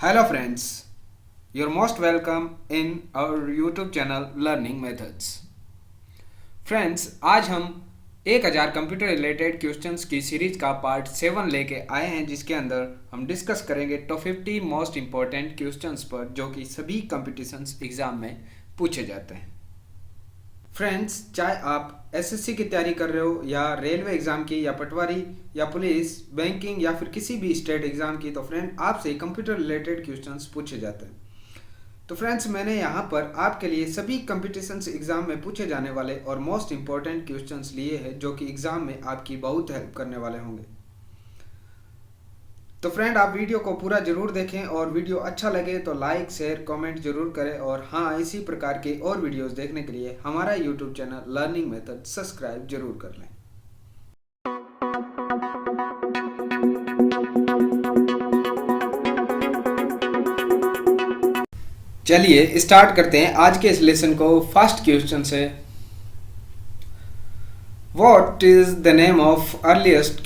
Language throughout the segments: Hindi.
Hello friends, you're most welcome in our YouTube channel Learning Methods. Friends, आज हम 1000 कंप्यूटर रिलेटेड क्वेश्चंस की सीरीज का पार्ट 7 लेके आए हैं, जिसके अंदर हम डिस्कस करेंगे टॉप 50 मोस्ट इम्पॉर्टेंट क्वेश्चंस पर जो कि सभी कंपटीशंस एग्जाम में पूछे जाते हैं। फ्रेंड्स, चाहे आप एसएससी की तैयारी कर रहे हो या रेलवे एग्जाम की या पटवारी या पुलिस, बैंकिंग या फिर किसी भी स्टेट एग्जाम की, तो फ्रेंड आपसे कंप्यूटर रिलेटेड क्वेश्चंस पूछे जाते हैं। तो फ्रेंड्स, मैंने यहाँ पर आपके लिए सभी कंपटीशंस एग्जाम में पूछे जाने वाले और मोस्ट इंपॉर्टेंट क्वेश्चंस लिए हैं जो कि एग्जाम में आपकी बहुत हेल्प करने वाले होंगे। तो फ्रेंड, आप वीडियो को पूरा जरूर देखें और वीडियो अच्छा लगे तो लाइक शेयर कमेंट जरूर करें, और हाँ, इसी प्रकार के और वीडियोस देखने के लिए हमारा YouTube channel learning method subscribe जरूर कर लें। चलिए स्टार्ट करते हैं आज के इस लेसन को। फर्स्ट क्वेश्चन से, What is the name of earliest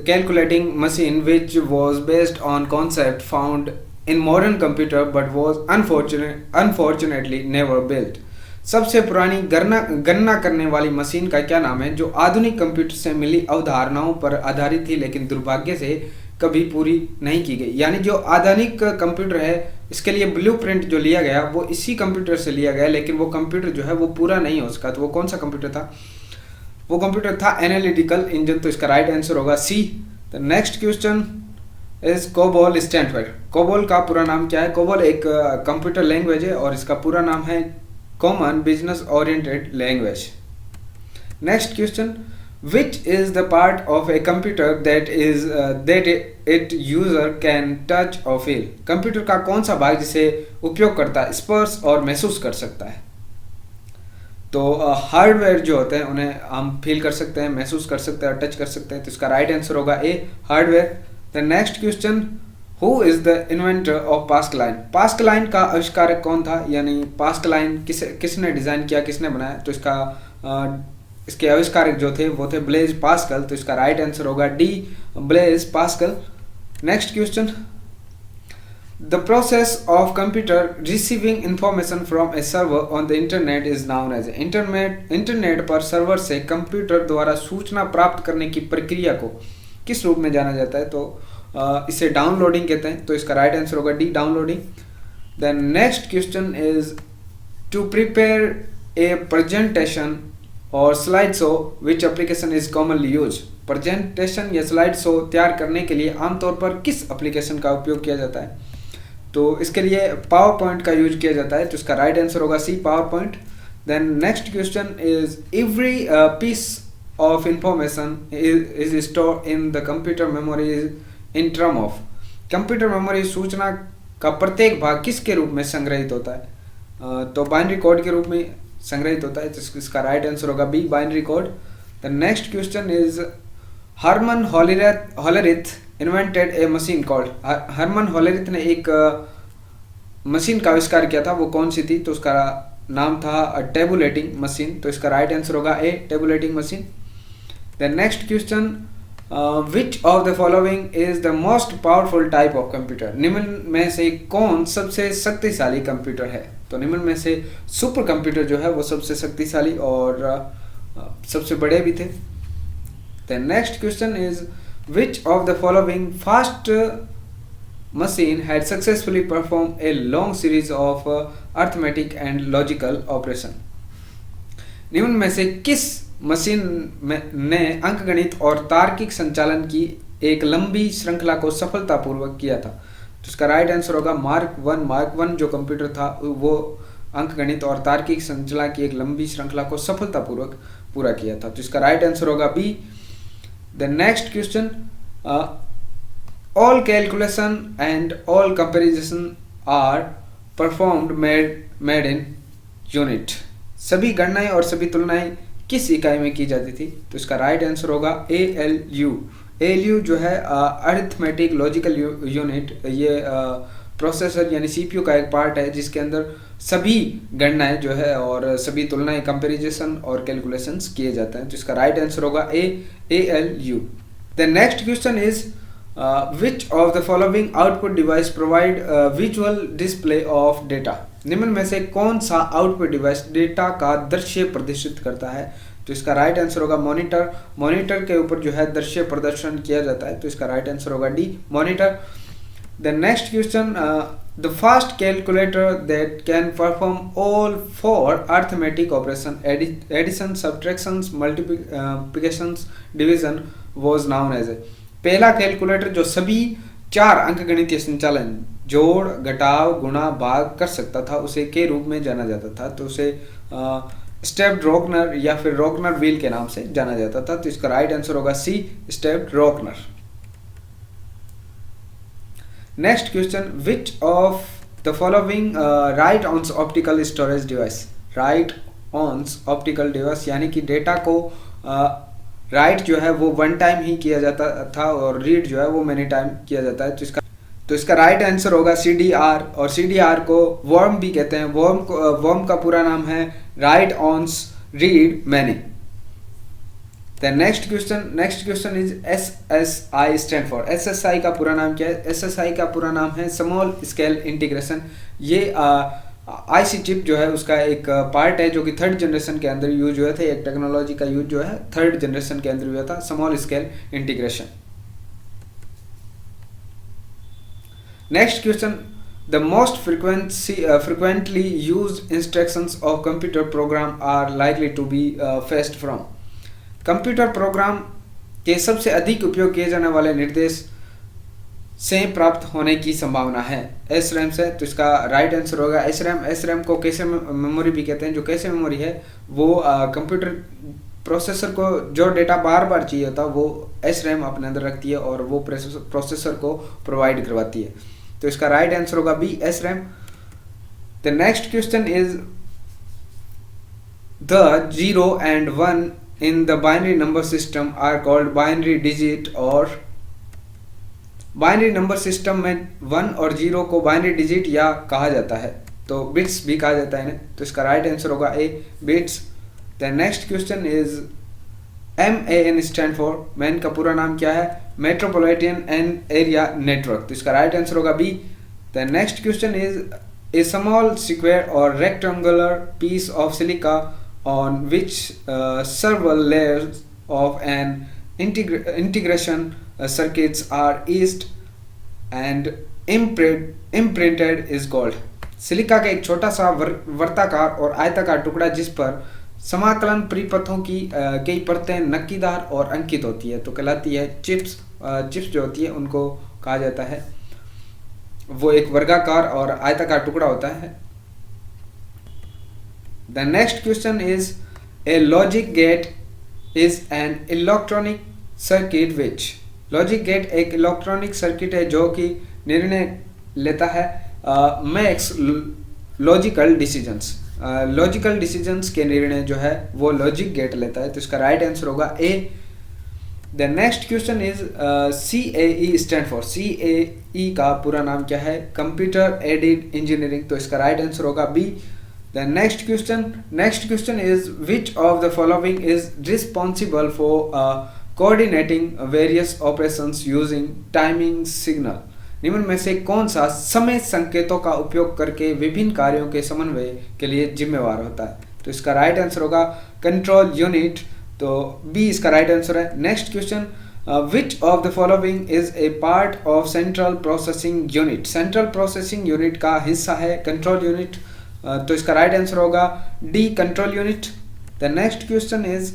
calculating machine which was based on concept found in modern computer but was unfortunately never built? सबसे पुरानी गणना करने वाली मशीन का क्या नाम है जो आधुनिक कंप्यूटर से मिली अवधारणाओं पर आधारित थी लेकिन दुर्भाग्य से कभी पूरी नहीं की गई। यानी जो आधुनिक कंप्यूटर है, इसके लिए ब्लूप्रिंट जो लिया गया वो इसी कंप्यूटर से लिया गया, लेकिन वो कंप्यूटर जो है वो पूरा नहीं हो सका। तो वो कौन सा कंप्यूटर था? वो कंप्यूटर था एनालिटिकल इंजन। तो इसका राइट आंसर होगा C. The next question is COBOL stand for. COBOL का पूरा नाम क्या है? कोबोल एक कंप्यूटर लैंग्वेज है और इसका पूरा नाम है common business oriented language. Next question, which is the part of a computer that it user can touch और फील? कंप्यूटर का कौन सा भाग जिसे उपयोगकर्ता स्पर्श और महसूस कर सकता है? तो हार्डवेयर जो होते हैं उन्हें हम फील कर सकते हैं, महसूस कर सकते हैं और टच कर सकते हैं। तो इसका राइट आंसर होगा A, hardware. The next question, who is the inventor of Pascaline? Pascaline का आविष्कारक कौन था? यानी पास्कलाइन किसने डिजाइन किया, किसने बनाया? तो इसके आविष्कारक जो थे वो थे ब्लेज पास्कल। तो इसका राइट आंसर होगा D, Blaise Pascal. Next question, The process of computer receiving information from a server on the internet is known as internet पर सर्वर से कंप्यूटर द्वारा सूचना प्राप्त करने की प्रक्रिया को किस रूप में जाना जाता है? तो इसे डाउनलोडिंग कहते हैं। तो इसका राइट आंसर होगा D, downloading. Then next question is, to prepare a presentation और slide show which application is commonly use? Presentation या स्लाइड शो तैयार करने के लिए आमतौर पर किस एप्लीकेशन का उपयोग किया जाता है? तो इसके लिए पावर पॉइंट का यूज किया जाता है। तो इसका राइट आंसर होगा C, power point. Then next question is, every piece of information is store in the computer memory in term of? Computer memory सूचना का प्रत्येक भाग किसके रूप में संग्रहित होता है? तो बाइनरी कोड के रूप में संग्रहित होता है। तो इसका राइट आंसर होगा B, binary code. The next question is, Herman Hollerith invented a machine called? Herman Hollerith ने एक मशीन का आविष्कार किया था, वो कौन सी थी? तो उसका नाम था टेबुलेटिंग मशीन। तो इसका राइट आंसर होगा A, tabulating machine. The next question, which of the following is the most powerful type of computer? निम्न में से कौन सबसे शक्तिशाली कंप्यूटर है? तो निम्न में से सुपर कंप्यूटर जो है वो सबसे शक्तिशाली और सबसे बड़े भी थे। The next question is, which of the following fast machine had successfully performed a long series of arithmetic and logical operation? निम्न में से किस मशीन ने अंकगणित और तार्किक संचालन की एक लंबी श्रृंखला को सफलतापूर्वक किया था? तो इसका राइट आंसर होगा मार्क वन। मार्क वन जो कंप्यूटर था वो अंकगणित और तार्किक संचालन की एक लंबी श्रृंखला को सफलतापूर्वक पूरा किया था। तो इसका राइट आंसर होगा B. The next question, all calculation and all comparison are performed made in unit. सभी गणनाएं और सभी तुलनाएं किस इकाई में की जाती थी? तो इसका राइट आंसर होगा ALU। ALU जो है अरिथमेटिक लॉजिकल यूनिट, ये प्रोसेसर यानी CPU का एक पार्ट है जिसके अंदर सभी गणनाएं जो है और सभी तुलनाएं, कंपैरिजन और कैलकुलेशंस किए जाते हैं। तो इसका राइट आंसर होगा ALU। The next question is, which of the following output device provide visual display of data, निम्न में से कौन सा आउटपुट डिवाइस डेटा का दृश्य प्रदर्शित करता है? तो इसका राइट आंसर होगा मॉनिटर। मॉनिटर के ऊपर जो है दृश्य प्रदर्शन किया जाता है, तो इसका राइट आंसर होगा D, monitor. The next question, the first calculator that can perform all 4 arithmetic operation addition, subtraction, multiplication, division was known as a, पहला कैलकुलेटर जो सभी 4 अंकगणितीय संचालन जोड़, घटाव, गुणा, भाग कर सकता था, उसे के रूप में जाना जाता था, तो उसे स्टेप्ड रोकनर या फिर रोकनर व्हील के नाम से जाना जाता था, तो इसका राइट आंसर होगा C, stepped reckoner. Next question, which of the following write once optical storage device, write once optical device यानी कि डेटा को राइट जो है वो 1 टाइम ही किया जाता था और रीड जो है वो मैनी टाइम किया जाता है, तो इसका राइट आंसर होगा CDR, और CDR को वर्म भी कहते हैं। वर्म का पूरा नाम है write once read many. The next question is SSI stand for, SSI का पूरा नाम क्या है? SSI का पूरा नाम है स्मॉल स्केल इंटीग्रेशन। ये IC चिप जो है उसका एक पार्ट है जो कि 3rd जनरेशन के अंदर यूज हुआ था, एक टेक्नोलॉजी का यूज जो है 3rd जनरेशन के अंदर हुआ था, small scale integration. Next question, the most frequently used instructions of computer program are likely to be fetched from, computer program के सबसे अधिक उपयोग किए जाने वाले निर्देश से प्राप्त होने की संभावना है SRAM से, तो इसका राइट आंसर होगा SRAM। SRAM को कैशे मेमोरी भी कहते हैं। जो कैशे मेमोरी है वो कंप्यूटर प्रोसेसर को जो डेटा बार बार चाहिए होता है वो SRAM अपने अंदर रखती है और वो प्रोसेसर को प्रोवाइड करवाती है, तो इसका राइट आंसर होगा B, SRAM। The next question is the 0 and 1 in the binary number system are called binary digit, और बाइनरी नंबर सिस्टम में 1 और 0 को बाइनरी डिजिट या कहा जाता है, तो बिट्स भी कहा जाता है इन्हें, तो इसका राइट आंसर होगा A, bits. The next question is MAN stand for, MAN का पूरा नाम क्या है? मेट्रोपॉलिटन एरिया नेटवर्क, तो इसका राइट आंसर होगा B. The next question is a small square और rectangular piece of silica on which several layers of an integration circuits are etched and imprinted is called, silica का एक छोटा सा वर्ताकार और आयताकार टुकड़ा जिस पर समाकलन परिपथों की कई परतें नक्कीदार और अंकित होती है तो कहलाती है चिप्स। चिप्स जो होती है उनको कहा जाता है, वो एक वर्गाकार और आयताकार टुकड़ा होता है। The next question is a logic gate is an electronic circuit which, logic gate एक इलेक्ट्रॉनिक सर्किट है जो कि निर्णय लेता है makes logical decisions, logical decisions के निर्णय जो है वो लॉजिक गेट लेता है, तो इसका राइट आंसर होगा A. The next question is CAE stand for, CAE का पूरा नाम क्या है? कंप्यूटर एडेड इंजीनियरिंग, तो इसका राइट आंसर होगा B. The next question is which of the following is responsible for coordinating various operations using timing signal, निम्न में से कौन सा समय संकेतों का उपयोग करके विभिन्न कार्यों के समन्वय के लिए जिम्मेवार होता है? तो इसका राइट आंसर होगा कंट्रोल यूनिट, तो बी इसका राइट आंसर है। Next question, which of the following is a part of central processing unit, central processing unit का हिस्सा है कंट्रोल यूनिट, तो इसका राइट आंसर होगा D, control unit. The next question is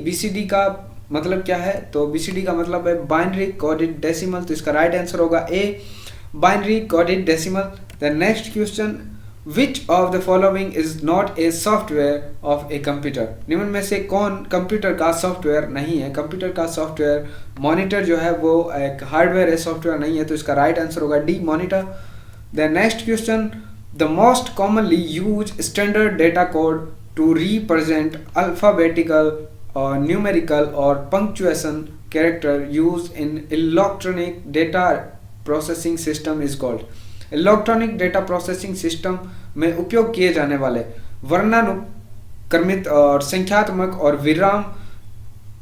BCD का मतलब क्या है? तो BCD का मतलब है बाइनरी कोडेड डेसिमल, तो इसका राइट आंसर होगा A, binary coded decimal. The next question, which of the following is not a software of a computer, निम्न में से कौन कंप्यूटर का सॉफ्टवेयर नहीं है? कंप्यूटर का सॉफ्टवेयर मॉनिटर जो है वो एक हार्डवेयर है, सॉफ्टवेयर नहीं है, तो इसका राइट आंसर होगा D, monitor. The next question, the most commonly used standard data code to represent alphabetical or numerical or punctuation character used in electronic data processing system is called, electronic data processing system में उपयोग किए जाने वाले वर्णानुक्रमित और संख्यात्मक और विराम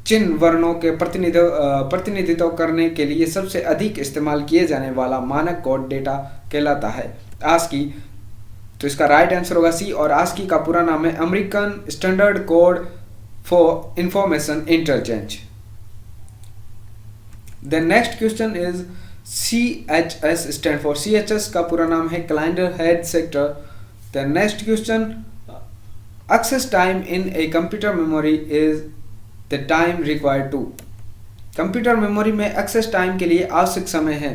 चिन्ह वर्णों के प्रतिनिधित्व करने के लिए सबसे अधिक इस्तेमाल किए जाने वाला मानक कोड डेटा कहलाता है। आस्की, तो इसका राइट आंसर होगा सी। और आस्की का पूरा नाम है American Standard Code for Information Interchange. The next question is CHS stand for, CHS का पूरा नाम है calendar head sector. The next question, access time in a computer memory is the time required to. Computer memory में एक्सेस टाइम के लिए आवश्यक समय है।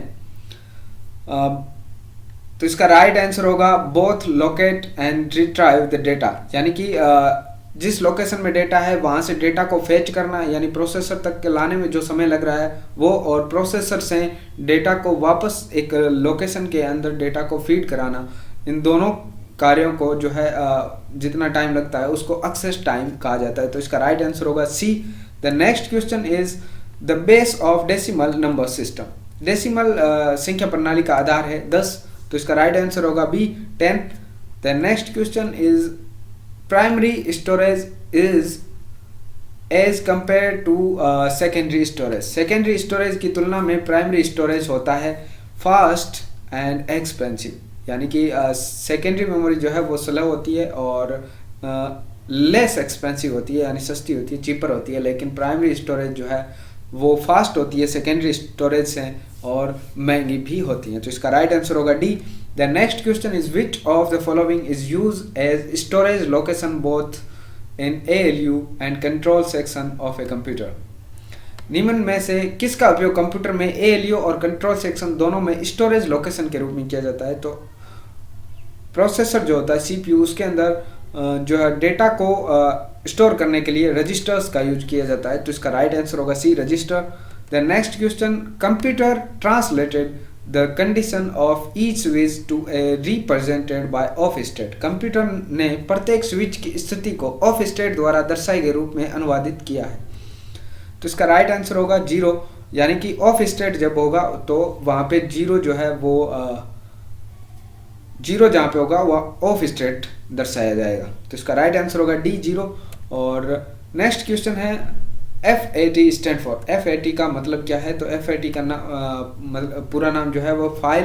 तो इसका राइट आंसर होगा both locate and retrieve the data, यानी कि जिस लोकेशन में डेटा है वहाँ से डेटा को फेच करना, यानी प्रोसेसर तक के लाने में जो समय लग रहा है वो, और प्रोसेसर से डेटा को वापस एक लोकेशन के अंदर डेटा को फीड कराना, इन दोनों कार्यों को जो है जितना टाइम लगता है उसको एक्सेस टाइम कहा जाता है। तो इसका राइट आंसर होगा C. The next question is the base of decimal number system. Decimal संख्या प्रणाली का आधार है 10, तो इसका राइट आंसर होगा B 10। The next question is primary storage is as compare to secondary storage. Secondary storage की तुलना में प्राइमरी स्टोरेज होता है फास्ट एंड एक्सपेंसिव, यानी कि सेकेंडरी मेमोरी जो है वो स्लो होती है और लेस एक्सपेंसिव होती है, यानी सस्ती होती है, चीपर होती है। लेकिन प्राइमरी स्टोरेज जो है वो फास्ट होती है सेकेंडरी स्टोरेज से और महंगी भी होती है। तो इसका राइट आंसर होगा D. The next question is which of the following is use as storage location both in ALU and control section of a computer. निम्न में से किसका उपयोग कंप्यूटर में ALU और कंट्रोल सेक्शन दोनों में स्टोरेज लोकेशन के रूप में किया जाता है? तो प्रोसेसर जो होता है CPU, उसके अंदर जो है डेटा को स्टोर करने के लिए रजिस्टर्स का यूज किया जाता है। तो इसका राइट आंसर होगा C, register. The next question, computer translated the condition of each switch to a represented by of state. Computer ने प्रत्येक स्विच की स्थिति को ऑफ स्टेट द्वारा दर्शाए गए रूप में अनुवादित किया है। तो इसका राइट आंसर होगा 0, यानी कि ऑफ स्टेट जब होगा तो वहाँ पे 0 जो है वो 0 जहाँ पे होगा वह ऑफ स्टेट दर्शाया जाएगा। तो इसका राइट आंसर होगा डी 0। और नेक्स्ट क्वेश्चन है FAT स्टैंड फॉर। FAT का मतलब क्या है? तो FAT का मतलब पूरा नाम जो है वो फाइल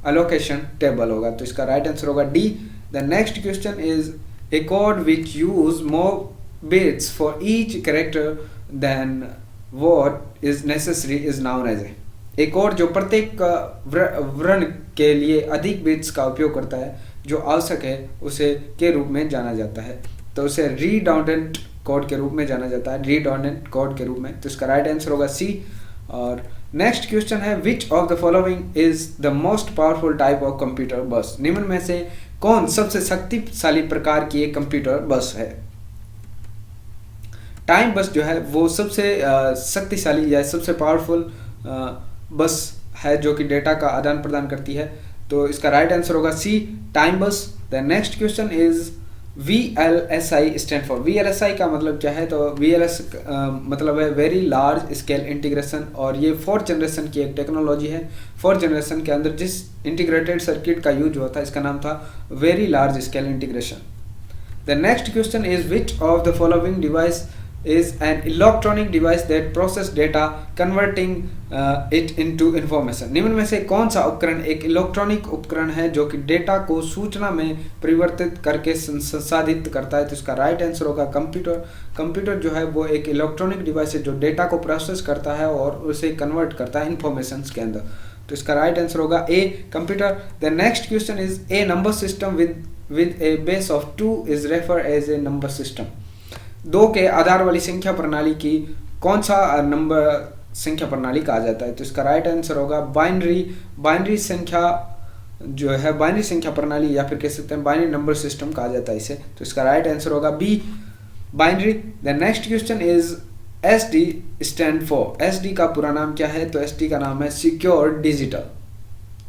एलोकेशन टेबल होगा। तो इसका राइट आंसर होगा D. The next question is a code which use more bits for each character than what is necessary is known as a code जो प्रत्येक वर्ण के लिए अधिक बिट्स का उपयोग करता है, जो आवश्यक है उसे के रूप में जाना जाता है। तो उसे रिडंडेंट कोड के रूप में जाना जाता है, रिडंडेंट कोड के रूप में। तो इसका राइट आंसर होगा सी। और नेक्स्ट क्वेश्चन है विच of the following is the most powerful type of computer बस। निम्न में से कौन सबसे शक्तिशाली प्रकार की एक कंप्यूटर बस है? टाइम बस जो है वो सबसे शक्तिशाली या सबसे पावरफुल बस है जो कि डेटा का आदान प्रदान करती है। तो इसका राइट आंसर होगा सी, टाइम बस। The next question is VLSI stand for. VLSI का मतलब क्या है? तो VLS मतलब है वेरी लार्ज स्केल इंटीग्रेशन, और ये 4th जनरेशन की एक टेक्नोलॉजी है। 4th जनरेशन के अंदर जिस इंटीग्रेटेड सर्किट का यूज हुआ था इसका नाम था very large scale integration. The next question is which of the following device is an electronic device that process data converting it into information। निम्न में से कौन सा उपकरण एक इलेक्ट्रॉनिक उपकरण है जो कि डेटा को सूचना में परिवर्तित करके संसाधित करता है? तो इसका राइट आंसर होगा कंप्यूटर। कंप्यूटर जो है वो एक इलेक्ट्रॉनिक डिवाइस है जो डेटा को प्रोसेस करता है और उसे कन्वर्ट करता है इंफॉर्मेशन के अंदर। तो इसका राइट आंसर होगा A, computer. The next question is a number system with a base of 2 is refer as a number system. 2 के आधार वाली संख्या प्रणाली की कौन सा नंबर संख्या प्रणाली कहा जाता है? तो इसका राइट आंसर होगा बाइनरी संख्या जो है, बाइनरी संख्या प्रणाली या फिर कह सकते हैं बाइनरी नंबर सिस्टम कहा जाता है इसे। तो इसका राइट आंसर होगा B, binary. The next question is SD stand for. SD का पूरा नाम क्या है? तो SD का नाम है सिक्योर डिजिटल।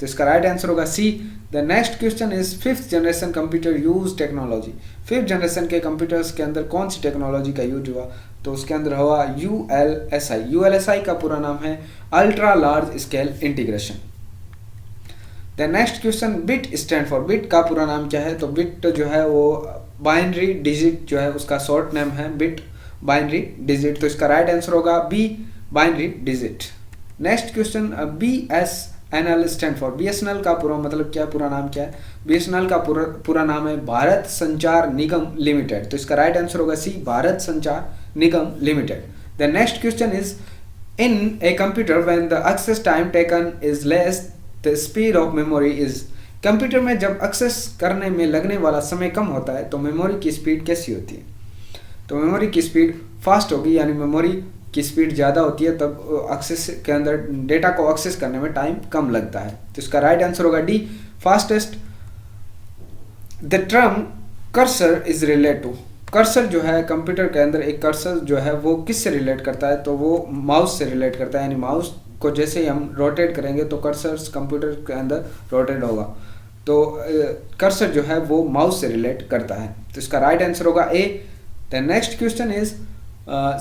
तो इसका राइट आंसर होगा C. The next question is 5th generation computer use technology. 5th generation के कंप्यूटर्स के अंदर कौन सी टेक्नोलॉजी का यूज हुआ? तो उसके अंदर हुआ ULSI। ULSI का पूरा नाम है ultra large scale integration. The next question bit stand for. Bit का पूरा नाम क्या है? तो बिट जो है वो बाइनरी डिजिट जो है उसका शॉर्ट नेम है बिट। Binary digit. तो इसका राइट आंसर होगा B, binary digit. Next question, BSNL stand for, BSNL का पूरा मतलब क्या, पूरा नाम क्या है? BSNL का पूरा नाम है भारत संचार निगम लिमिटेड। तो इसका राइट आंसर होगा C, Bharat Sanchar Nigam limited. The next question is, in a computer when the access time taken is less the speed of memory is. कंप्यूटर में जब एक्सेस करने में लगने वाला समय कम होता है तो मेमोरी की स्पीड कैसी होती है? तो मेमोरी की स्पीड फास्ट होगी, यानी मेमोरी की स्पीड ज़्यादा होती है तब एक्सेस के अंदर डेटा को एक्सेस करने में टाइम कम लगता है। तो इसका राइट आंसर होगा D, fastest. The term cursor is relate to, cursor जो है कंप्यूटर के अंदर एक कर्सर जो है वो किससे रिलेट करता है? तो वो माउस से रिलेट करता है, यानी माउस को जैसे ही हम रोटेट करेंगे तो कर्सर कंप्यूटर के अंदर रोटेट होगा। तो कर्सर जो है वो माउस से रिलेट करता है। तो इसका राइट आंसर होगा A. The next question is,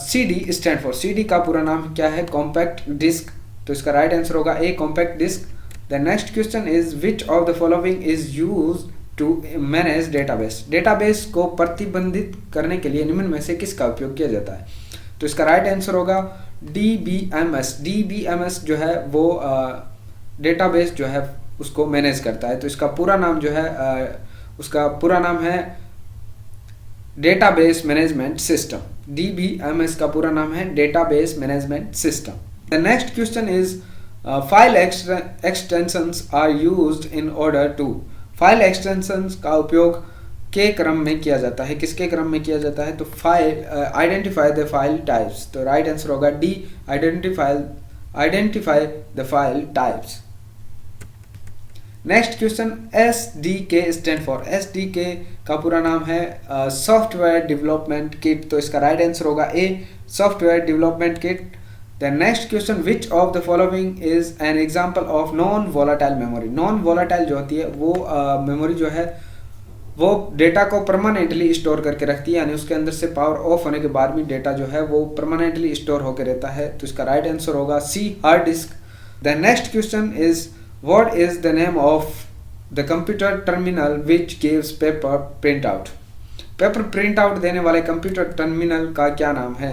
CD stand for, CD का पूरा नाम क्या है? Compact disc. तो इसका राइट आंसर होगा A, compact disc. The next question is, which of the following is used to manage database. Database को प्रतिबंधित करने के लिए निम्न में से किसका उपयोग किया जाता है? तो इसका राइट आंसर होगा DBMS। DBMS जो है वो डेटाबेस जो है उसको मैनेज करता है। तो इसका पूरा नाम जो है उसका पूरा नाम है डेटाबेस मैनेजमेंट सिस्टम। DBMS का पूरा नाम है database management system. The next question is, file extensions are used in order to. File extensions का उपयोग के क्रम में किया जाता है, किसके क्रम में किया जाता है? तो file identify the file types. तो राइट आंसर होगा D, identify the file types. Next question, SDK stand for, SDK का पूरा नाम है सॉफ्टवेयर डेवलपमेंट किट। तो इसका राइट आंसर होगा A, software development kit. The next question, which of the following is an example of non volatile memory. Non volatile जो होती है वो मेमोरी जो है वो डेटा को परमानेंटली स्टोर करके रखती है, यानी उसके अंदर से पावर ऑफ होने के बाद भी डेटा जो है वो परमानेंटली स्टोर होकर रहता है। तो इसका राइट आंसर होगा C, hard disk. The next question is, what is the name of the computer terminal which gives paper printout। Paper print out देने वाले कंप्यूटर टर्मिनल का क्या नाम है?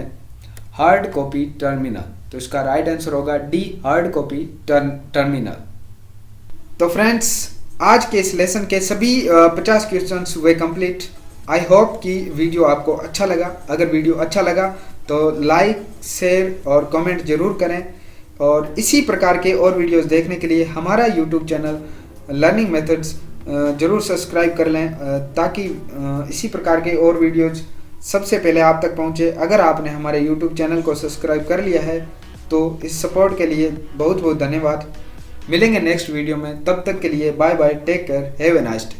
Hard copy terminal. तो इसका राइट आंसर होगा डी, हार्ड कॉपी टर्मिनल। तो फ्रेंड्स, आज के इस लेसन के सभी 50 क्वेश्चंस हुए कंप्लीट। आई होप कि वीडियो आपको अच्छा लगा। अगर वीडियो अच्छा लगा तो लाइक, शेयर और कमेंट जरूर करें, और इसी प्रकार के और वीडियोस देखने के लिए हमारा यूट्यूब चैनल लर्निंग मेथड्स जरूर सब्सक्राइब कर लें, ताकि इसी प्रकार के और वीडियोज सबसे पहले आप तक पहुंचे। अगर आपने हमारे यूट्यूब चैनल को सब्सक्राइब कर लिया है तो इस सपोर्ट के लिए बहुत बहुत धन्यवाद। मिलेंगे नेक्स्ट वीडियो में, तब तक के लिए bye bye, take care, have a nice day.